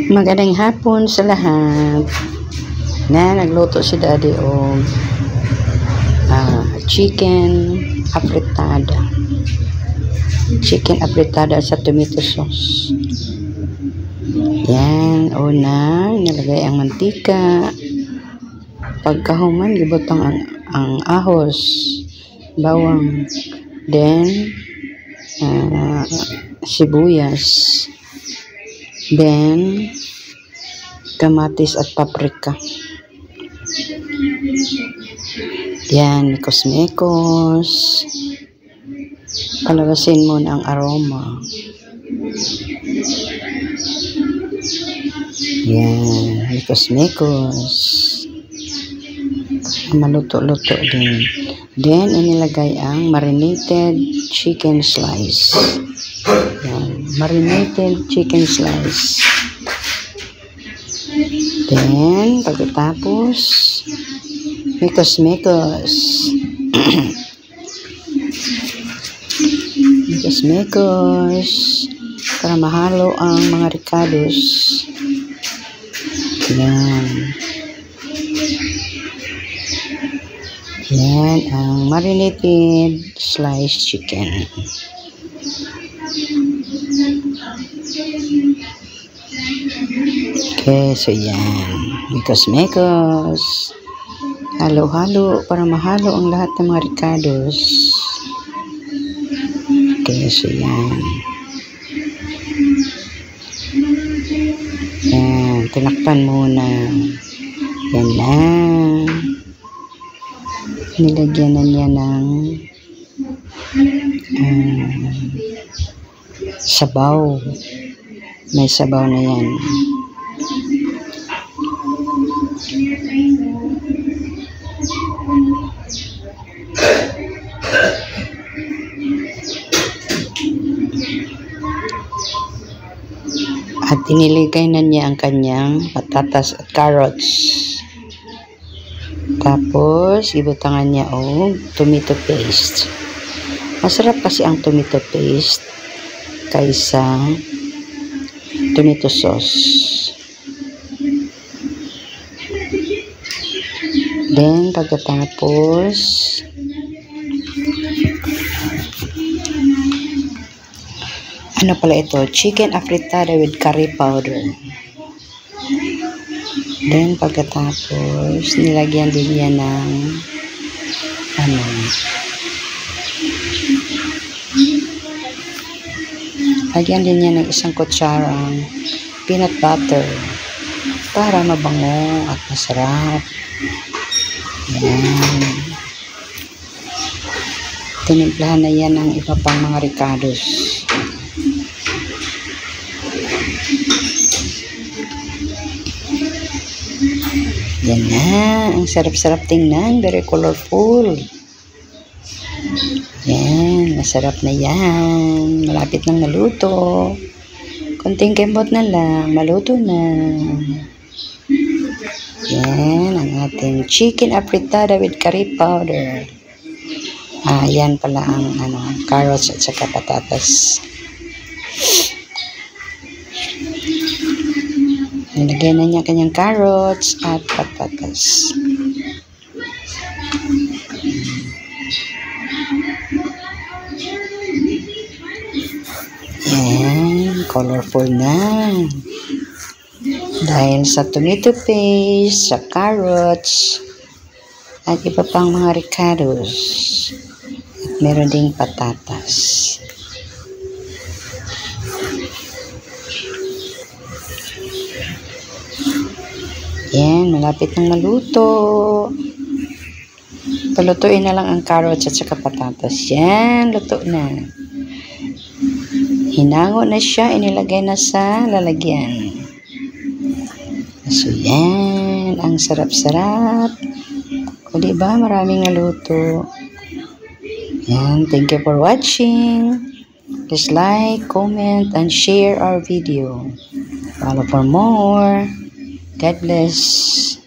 Magandang hapon sa lahat. Nagluto si Daddy o chicken apretada. Chicken apretada sa tomato sauce. Yan, una, nilagay ang mantika. Pagkahuman, gibutang ang ahos, bawang, then sibuyas, then kamatis at paprika. Yan, mikos-mikos. Palabasin mo na ang aroma. Yan, mikos-mikos. Maluto-luto din. Then, inilagay ang marinated chicken slice. Yan, marinated chicken slice. Then, pagkatapos, mikos-mikos. Mikos-mikos. Para mahalo ang mga ricados. Yan. Yan ang marinated sliced chicken. Okay, so yan. Mikos-mikos. Halo-halo para mahalo ang lahat ng mga ricados. Okay, so yan. Yan, tinakpan muna. Yan lang. Nilagyan na niya ng sabaw. May sabaw na yan. At iniligay na niya ang kanyang patatas at carrots. Tapos, ibutangan niya tomato paste. Masarap kasi ang tomato paste kaysa tomato sauce. Then, pagkatapos, ano pala ito? Chicken apretada with curry powder. Then, pagkatapos, nilagyan din niya ng lagyan din niya ng isang kutsarang peanut butter para mabango at masarap. Yan. Tinimplahan na yan ng iba pang mga ricados. Yan na, ang sarap-sarap tingnan, very colorful. Yan, masarap na yan. Malapit nang maluto. Konting kembot na lang, maluto na. Yan, ang ating chicken apretada with curry powder. Yan pala ang carrots at saka patatas. Nilagay na niya kanyang carrots at patatas. Yan, colorful na. Dahil sa tomato paste, sa carrots, at iba pang mga ricados. At meron ding patatas. Yan, malapit nang maluto. Palutuin na lang ang carrots at saka patatas. Yan, luto na. Hinango na siya, inilagay na sa lalagyan. So, yan, ang sarap-sarap. O, diba, maraming naluto. Yan, thank you for watching. Please like, comment, and share our video. Follow for more. God bless.